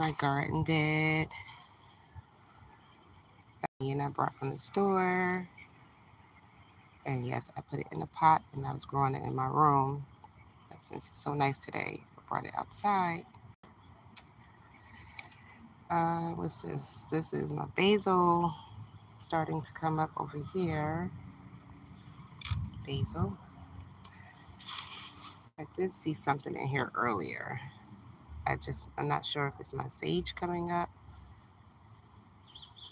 my garden bed. And I brought from the store. And yes, I put it in a pot and I was growing it in my room. But since it's so nice today, I brought it outside. What's this? This is my basil starting to come up over here. Basil. I did see something in here earlier. I'm not sure if it's my sage coming up.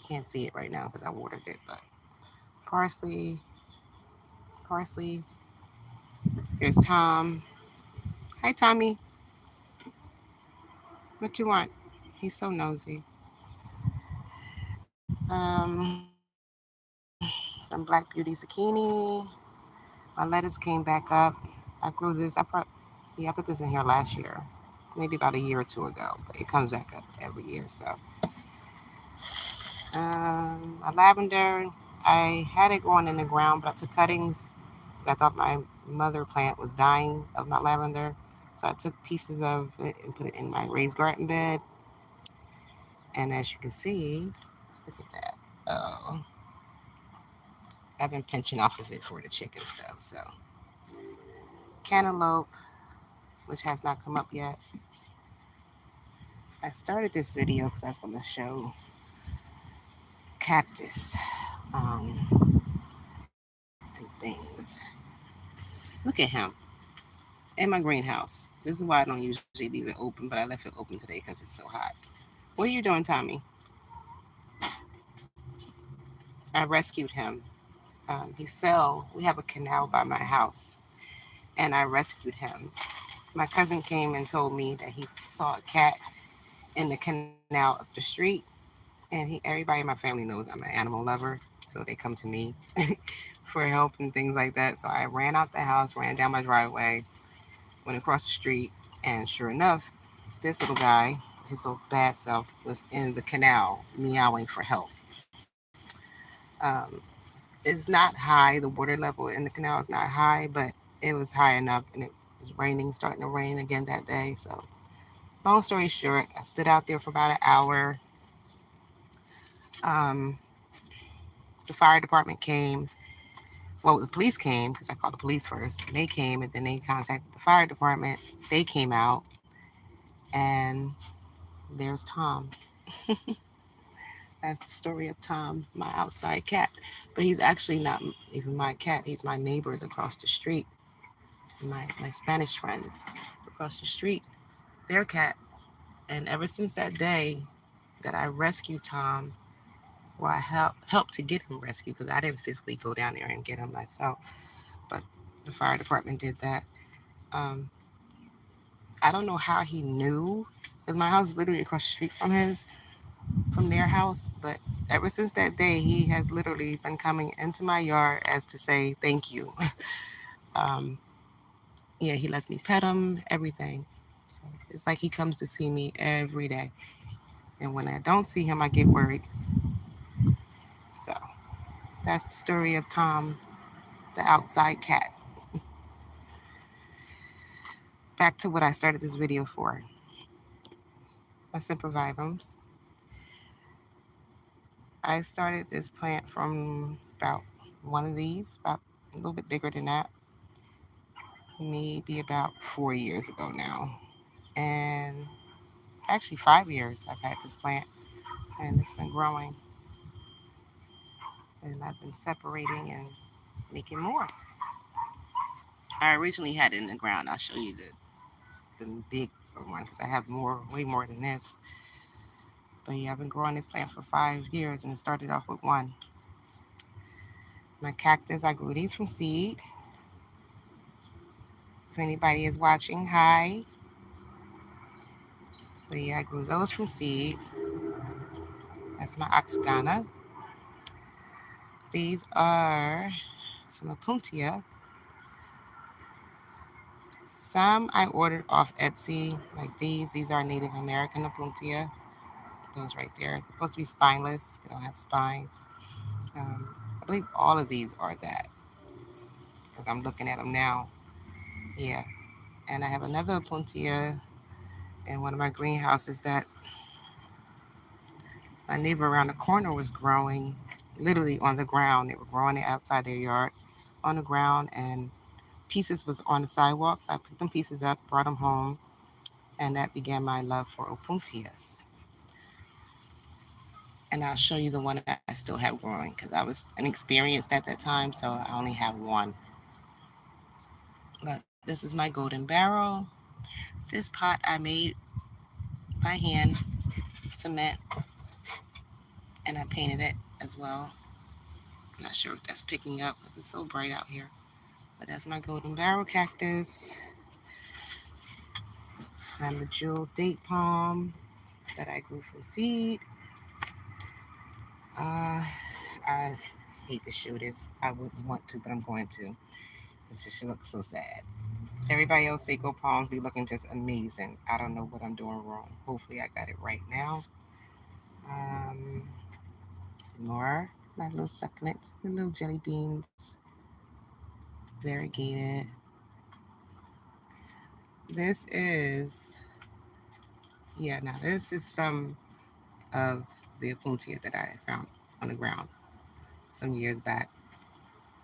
Can't see it right now because I watered it, but parsley, parsley. Here's Tom. Hi, Tommy. What you want? He's so nosy. Some black beauty zucchini. My lettuce came back up. I grew this. I put this in here last year, maybe about a year or two ago, but it comes back up every year. So, my lavender, I had it growing in the ground, but I took cuttings because I thought my mother plant was dying of my lavender. So I took pieces of it and put it in my raised garden bed. And as you can see, look at that. Oh, I've been pinching off of it for the chickens though. So cantaloupe, which has not come up yet. I started this video because I was going to show cactus and things. Look at him in my greenhouse. This is why I don't usually leave it open, but I left it open today because it's so hot. What are you doing, Tommy? I rescued him. He fell. We have a canal by my house, and I rescued him. My cousin came and told me that he saw a cat in the canal up the street, and everybody in my family knows I'm an animal lover, so they come to me for help and things like that. So I ran out the house, ran down my driveway, went across the street, and sure enough, this little guy, his little bad self, was in the canal meowing for help. It's not high. The water level in the canal is not high, but it was high enough, and it was raining, starting to rain again that day. So, long story short, I stood out there for about an hour. Um, the fire department came. Well, the police came because I called the police first. They came, and then they contacted the fire department. They came out, and there's Tom. That's the story of Tom, my outside cat. But he's actually not even my cat. He's my neighbors across the street, my Spanish friends across the street. Their cat. And ever since that day that I rescued Tom, well, I helped to get him rescued because I didn't physically go down there and get him myself, but the fire department did that. Um, I don't know how he knew because my house is literally across the street from their house. But ever since that day, he has literally been coming into my yard as to say thank you. um, yeah, he lets me pet him, everything. So it's like he comes to see me every day. And when I don't see him, I get worried. So that's the story of Tom, the outside cat. Back to what I started this video for. My sempervivums. I started this plant from about one of these, about a little bit bigger than that, maybe about 4 years ago now. And actually 5 years I've had this plant and it's been growing. And I've been separating and making more. I originally had it in the ground. I'll show you the big one because I have way more than this. But yeah, I've been growing this plant for 5 years and it started off with one. My cactus, I grew these from seed. If anybody is watching, hi. But yeah, I grew those from seed. That's my oxygana. These are some opuntia. Some I ordered off Etsy, like these. These are Native American opuntia. Those right there. They're supposed to be spineless. They don't have spines. I believe all of these are that because I'm looking at them now. Yeah. And I have another opuntia in one of my greenhouses that My neighbor around the corner was growing literally on the ground. They were growing it outside their yard on the ground, and pieces was on the sidewalk. So I picked them pieces up, brought them home, and that began my love for opuntias. And I'll show you the one that I still have growing because I was inexperienced at that time, so I only have one. But this is my golden barrel. This pot I made by hand, cement, and I painted it as well. I'm not sure if that's picking up because it's so bright out here. But that's my golden barrel cactus and the jewel date palm that I grew from seed. I hate to show this. I wouldn't want to, but I'm going to. This just looks so sad. Everybody else Seiko palms be looking just amazing. I don't know what I'm doing wrong. Hopefully I got it right now. Um, some more. My little succulents, the little jelly beans, variegated. This is, yeah, now this is some of the opuntia that I found on the ground some years back.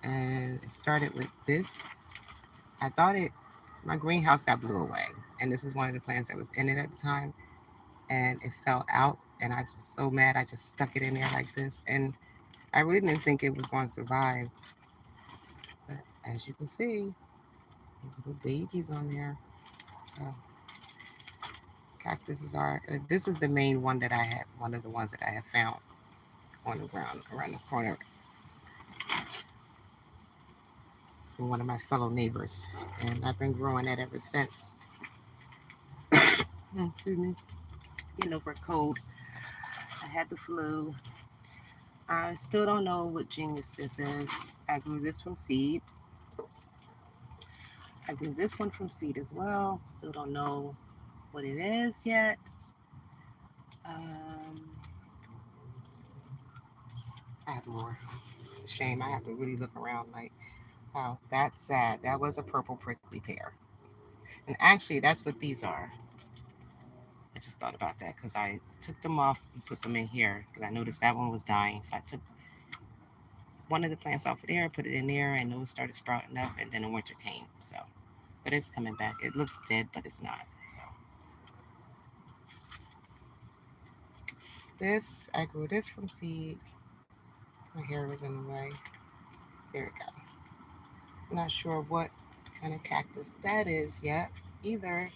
And it started with this. I thought it, my greenhouse got blew away. And this is one of the plants that was in it at the time. And it fell out. And I was so mad. I just stuck it in there like this. And I really didn't think it was going to survive. But as you can see, little babies on there. So cactuses are, this is the main one that I have, one of the ones that I have found on the ground around the corner from one of my fellow neighbors. And I've been growing that ever since. Excuse me. Getting over a cold. I had the flu. I still don't know what genius this is. I grew this from seed. I grew this one from seed as well. Still don't know what it is yet. Um, I have more. It's a shame. I have to really look around like, wow, that's sad. That was a purple prickly pear. And actually, that's what these are. I just thought about that because I took them off and put them in here because I noticed that one was dying. So I took one of the plants off of there, put it in there, and those started sprouting up, and then the winter came. So, but it's coming back. It looks dead, but it's not. So this, I grew this from seed. My hair was in the way. There we go. Not sure what kind of cactus that is yet either.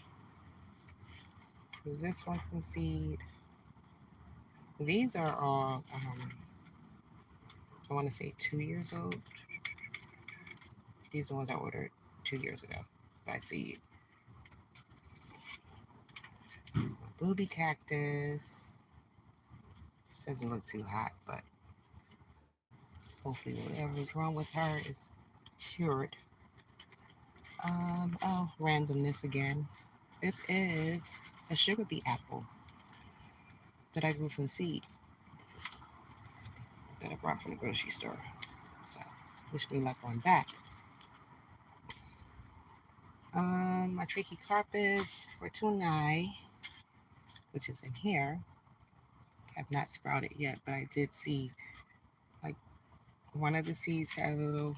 Grew this one from seed. These are all, I want to say 2 years old. These are the ones I ordered 2 years ago by seed. Booby cactus. Doesn't look too hot, but hopefully whatever is wrong with her is cured. Oh, randomness again. This is a sugar beet apple that I grew from seed that I brought from the grocery store. So wish me luck on that. My Trachycarpus fortunei, which is in here, have not sprouted yet, but I did see like one of the seeds had a little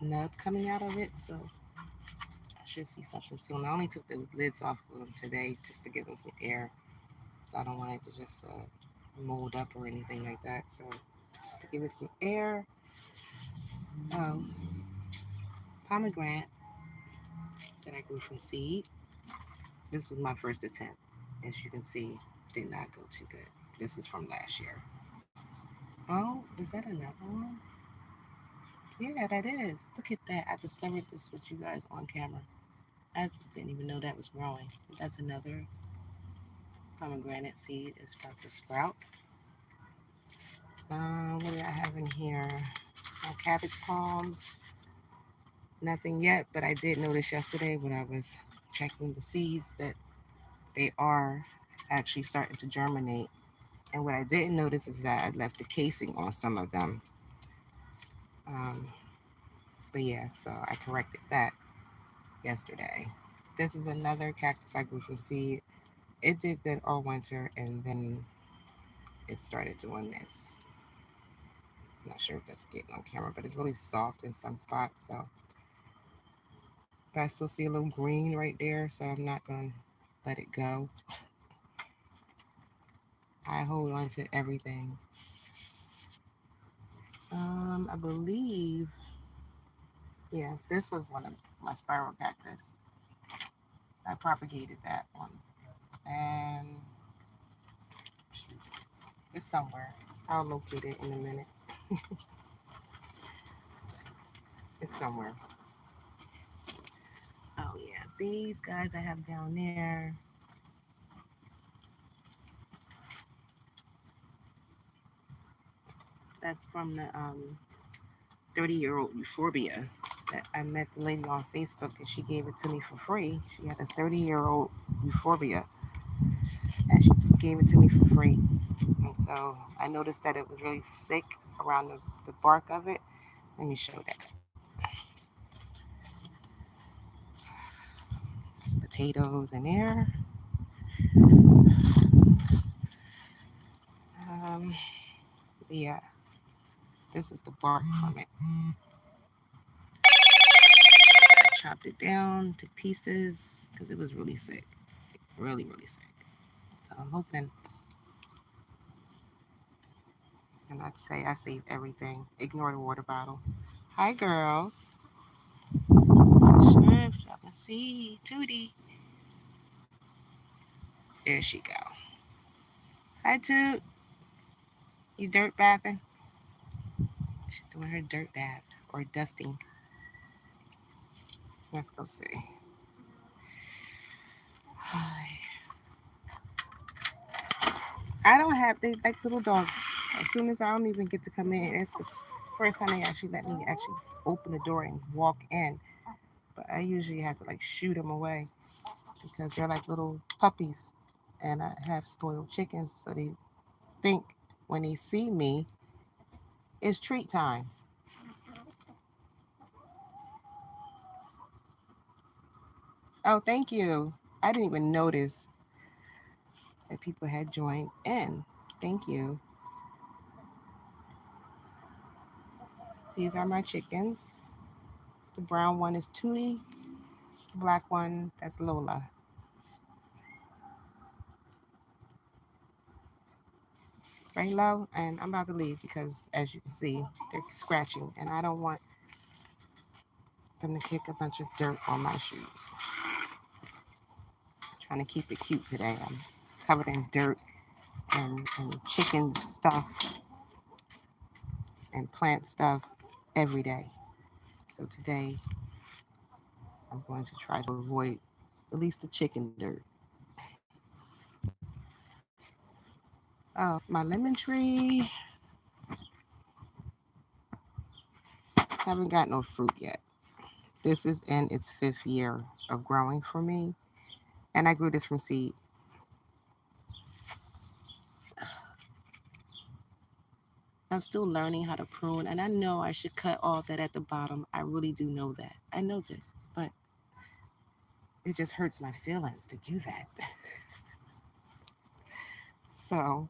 nub coming out of it, so I should see something soon. I only took the lids off of them today just to give them some air, so I don't want it to just mold up or anything like that. So just to give it some air. Um, Pomegranate that I grew from seed. This was my first attempt. As you can see, did not go too good. This is from last year. Oh, is that another one? Yeah, that is. Look at that. I discovered this with you guys on camera. I didn't even know that was growing. That's another pomegranate seed. It's about to sprout. What do I have in here? Cabbage palms. Nothing yet, but I did notice yesterday when I was checking the seeds that they are actually starting to germinate. And what I didn't notice is that I left the casing on some of them. Um, but yeah, so I corrected that yesterday. This is another cactus I grew from seed. It did good all winter, and then it started doing this. I'm not sure if that's getting on camera, but it's really soft in some spots. So, but I still see a little green right there, so I'm not going to let it go. I hold on to everything. I believe, yeah, this was one of my spiral cactus. I propagated that one, and it's somewhere. I'll locate it in a minute. It's somewhere. Oh yeah, these guys I have down there. That's from the 30-year-old euphorbia that I met the lady on Facebook and she gave it to me for free. She had a 30-year-old euphorbia and she just gave it to me for free. And so I noticed that it was really thick around the bark of it. Let me show that. Some potatoes in there. Um, yeah, this is the bark from it. I chopped it down to pieces because it was really sick. Really, really sick. So I'm hoping, and I'd say I saved everything. Ignore the water bottle. Hi, girls. Sure, y'all can see Tootie. There she go. Hi, Toot. You dirt bathing? She's doing her dirt bath or dusting. Let's go see. I don't have, they like little dogs. As soon as I don't even get to come in, it's the first time they actually let me actually open the door and walk in. But I usually have to like shoot them away because they're like little puppies. And I have spoiled chickens, so they think when they see me, it's treat time. Oh, thank you. I didn't even notice that people had joined in. Thank you. These are my chickens. The brown one is Tootie. The black one, that's Lola. Right, low, and I'm about to leave because, as you can see, they're scratching, and I don't want them to kick a bunch of dirt on my shoes. Trying to keep it cute today. I'm covered in dirt and chicken stuff and plant stuff every day. So today, I'm going to try to avoid at least the chicken dirt. Oh, my lemon tree. Haven't got no fruit yet. This is in its 5th year of growing for me. And I grew this from seed. I'm still learning how to prune, and I know I should cut all that at the bottom. I really do know that. I know this, but it just hurts my feelings to do that. So,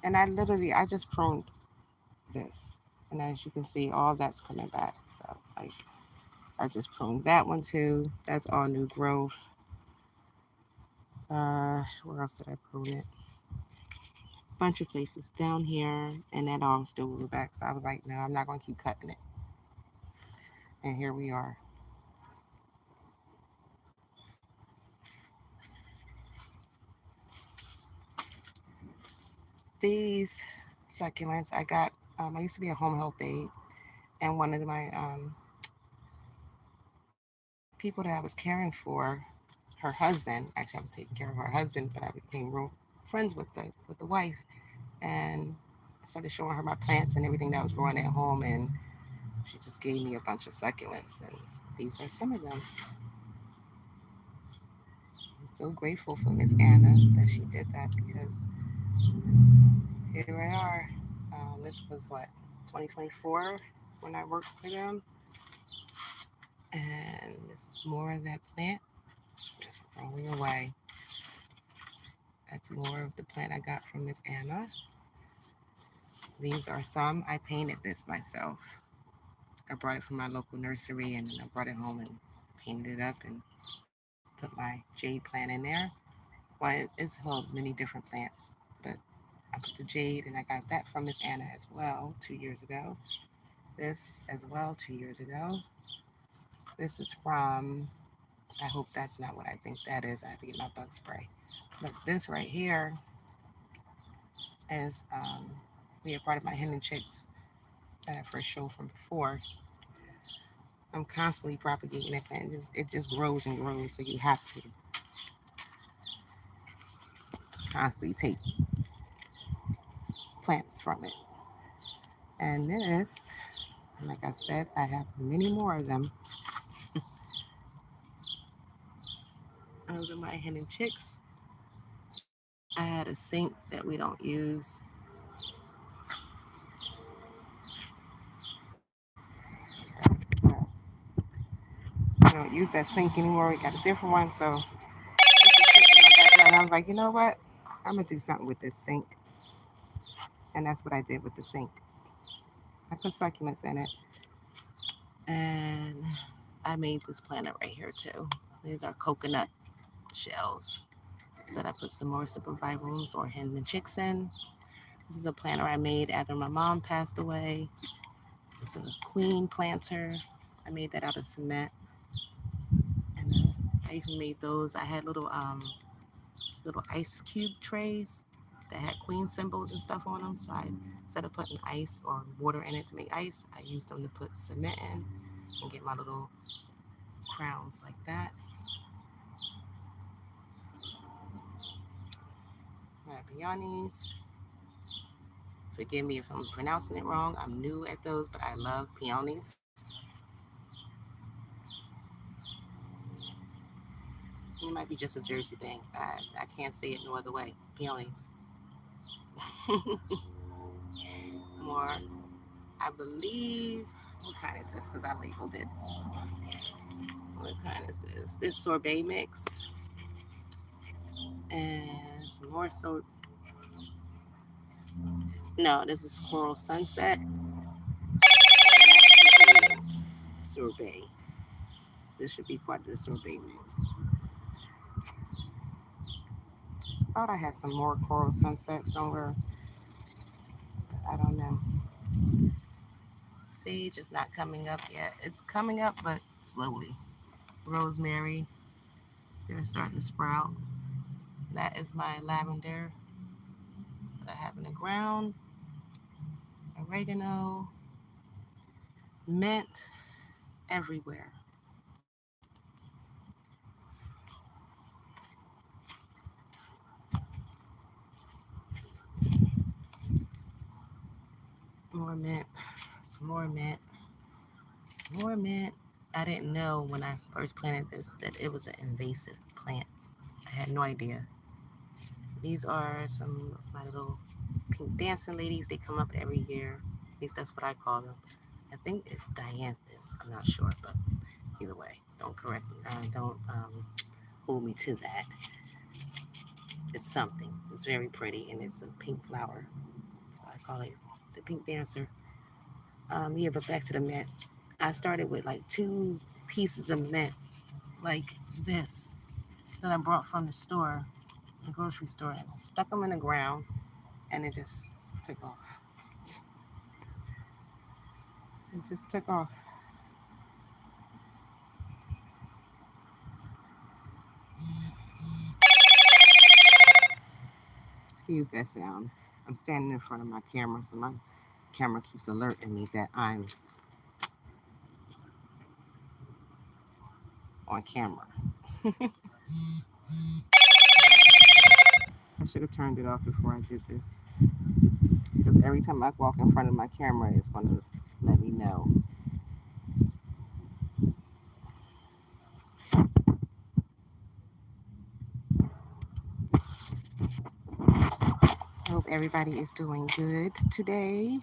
and I just pruned this. And as you can see, all that's coming back. So, like, I just pruned that one too. That's all new growth. Where else did I prune it? Bunch of places down here, and that all still grew back. So I was like, no, I'm not going to keep cutting it. And here we are. These succulents I got. I used to be a home health aide, and one of my people that I was caring for, her husband. Actually, I was taking care of her husband, but I became real friends with the wife, and I started showing her my plants and everything that was growing at home, and she just gave me a bunch of succulents, and these are some of them. I'm so grateful for Miss Anna that she did that because here we are. This was what 2024 when I worked for them, and this is more of that plant just growing away. That's more of the plant I got from Miss Anna. These are some. I painted this myself. I brought it from my local nursery and I brought it home and painted it up and put my jade plant in there. Well, it's held many different plants, but I put the jade and I got that from Miss Anna as well 2 years ago. This as well 2 years ago. This is from, I hope that's not what I think that is. I have to get my bug spray. But this right here is we are part of my hen and chicks that I first showed from before. I'm constantly propagating that plant. It just grows and grows, so you have to constantly take plants from it. And this, like I said, I have many more of them. Those are my hen and chicks. I had a sink that we don't use. We don't use that sink anymore. We got a different one. So this is sitting in my backyard. And I was like, you know what? I'm going to do something with this sink. And that's what I did with the sink. I put succulents in it. And I made this planter right here too. These are coconut shells that I put some more supervivums or hen and chicks in. This is a planter I made after my mom passed away. It's a queen planter. I made that out of cement. And I even made those. I had little ice cube trays that had queen symbols and stuff on them. So I, instead of putting ice or water in it to make ice, I used them to put cement in and get my little crowns like that. My peonies. Forgive me if I'm pronouncing it wrong. I'm new at those, but I love peonies. It might be just a Jersey thing. I can't say it no other way. Peonies. More, I believe, what kind is this? Because I labeled it. So, what kind is this? This sorbet mix. And some more no, this is Coral Sunset. Sorbet. This should be part of the sorbet mix. I thought I had some more Coral Sunset somewhere. I don't know. Sage is not coming up yet. It's coming up, but slowly. Rosemary, they're starting to sprout. That is my lavender that I have in the ground. Oregano, mint everywhere. More mint, some more mint, some more mint. I didn't know when I first planted this that it was an invasive plant. I had no idea. These are some of my little pink dancing ladies. They come up every year. At least that's what I call them. I think it's dianthus. I'm not sure, but either way, don't correct me. Don't hold me to that. It's something. It's very pretty, and it's a pink flower. So I call it the pink dancer. Yeah, but back to the mint. I started with like 2 pieces of mint, like this, that I brought from the store, the grocery store, and I stuck them in the ground, and it just took off. It just took off. Excuse that sound. I'm standing in front of my camera, so my camera keeps alerting me that I'm on camera. I should have turned it off before I did this. Because every time I walk in front of my camera, it's going to let me know. I hope everybody is doing good today.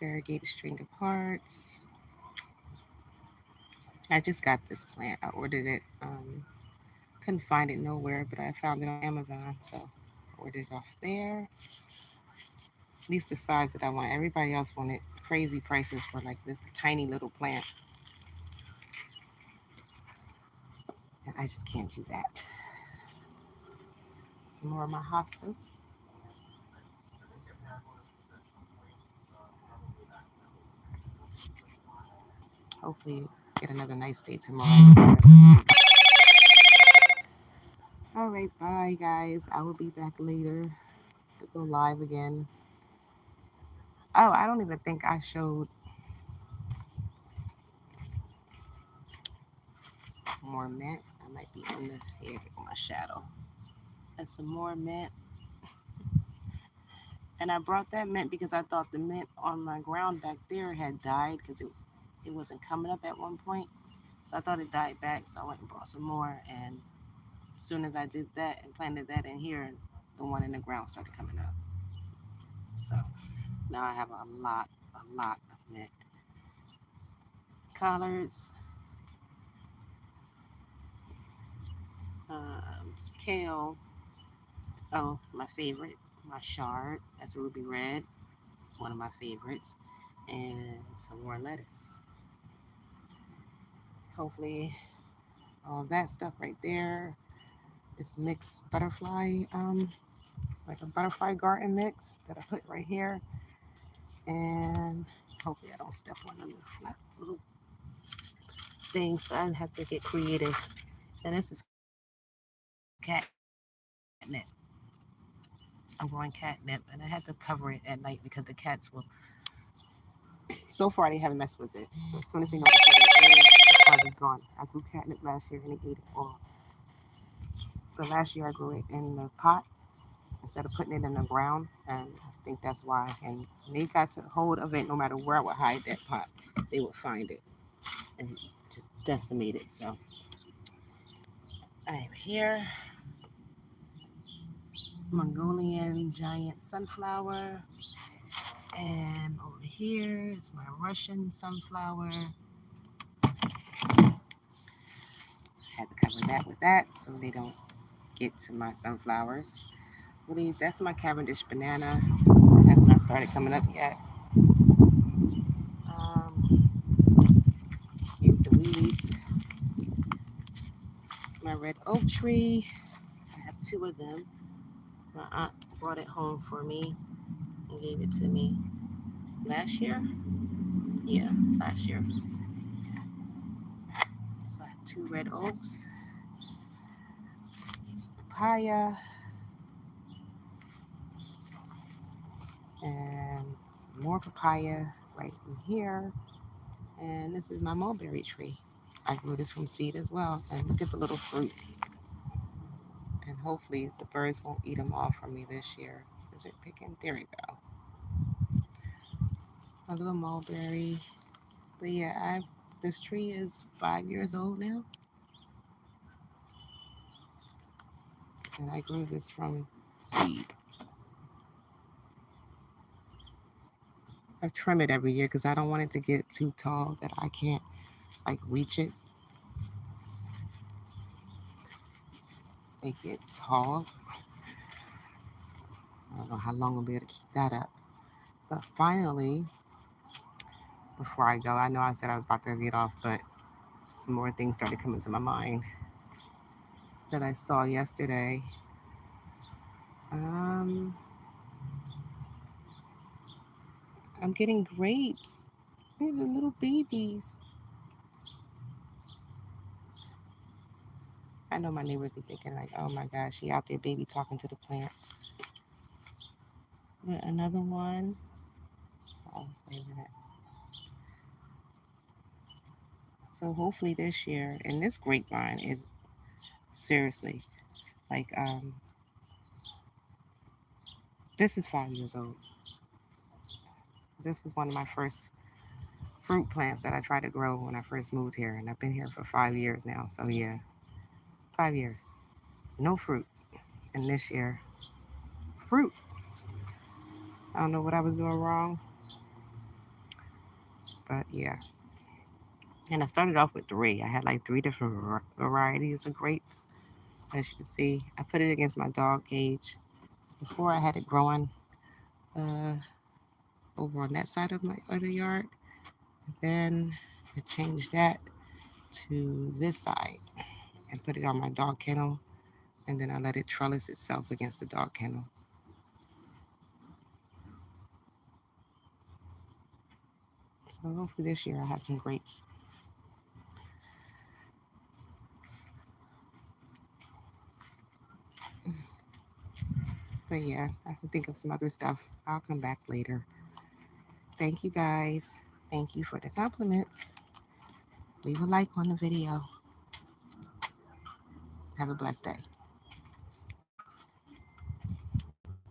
variegated string of hearts. I just got this plant. I ordered it. Couldn't find it nowhere, but I found it on Amazon, so I ordered it off there. At least the size that I want. Everybody else wanted crazy prices for like this tiny little plant, and I just can't do that. Some more of my hostas. Hopefully, get another nice day tomorrow. All right, bye guys. I will be back later to go live again. Oh, I don't even think I showed more mint. I might be in the here with my shadow. And some more mint. And I brought that mint because I thought the mint on my ground back there had died because it wasn't coming up at one point. So I thought it died back. So I went and brought some more. And as soon as I did that and planted that in here, the one in the ground started coming up. So now I have a lot of mint. Collards, some kale. Oh, my favorite, my shard. That's ruby red, one of my favorites. And some more lettuce. Hopefully, all that stuff right there is mixed butterfly, like a butterfly garden mix that I put right here. And hopefully, I don't step on the little flat little things, but I have to get creative. And this is catnip. I'm growing catnip, and I had to cover it at night because the cats will. So far, they haven't messed with it. As soon as they know it's probably gone. I grew catnip last year, and they ate it all. So last year, I grew it in the pot instead of putting it in the ground, and I think that's why. And they got to hold of it. No matter where I would hide that pot, they would find it and just decimate it. So I'm here. Mongolian giant sunflower. And over here is my Russian sunflower. I had to cover that with that so they don't get to my sunflowers. Really, that's my Cavendish banana. It has not started coming up yet. Here's the weeds. My red oak tree. I have two of them. My aunt brought it home for me and gave it to me last year. Yeah, last year. So I have two red oaks, some papaya, and some more papaya right in here. And this is my mulberry tree. I grew this from seed as well. And look at the little fruits. And hopefully the birds won't eat them all from me this year. Is it picking? There we go. A little mulberry. But yeah, this tree is 5 years old now. And I grew this from seed. I trim it every year because I don't want it to get too tall that I can't like reach it. They get tall. So I don't know how long I'll be able to keep that up. But finally, before I go, I know I said I was about to get off, but some more things started coming to my mind that I saw yesterday. Um, I'm getting grapes. They're the little babies. I know my neighbors be thinking like, oh my gosh, she out there baby talking to the plants. But another one. Oh, wait a minute. So hopefully this year, and this grapevine is seriously like this is 5 years old. This was one of my first fruit plants that I tried to grow when I first moved here, and I've been here for 5 years now. So yeah, 5 years, no fruit, and this year, fruit. I don't know what I was doing wrong, But yeah. And I started off with 3. I had like 3 different varieties of grapes. As you can see, I put it against my dog cage. Before I had it growing uh, over on that side of my other yard. And then I changed that to this side and put it on my dog kennel. And then I let it trellis itself against the dog kennel. So hopefully this year I'll have some grapes. But yeah, I have to think of some other stuff. I'll come back later. Thank you guys. Thank you for the compliments. Leave a like on the video. Have a blessed day.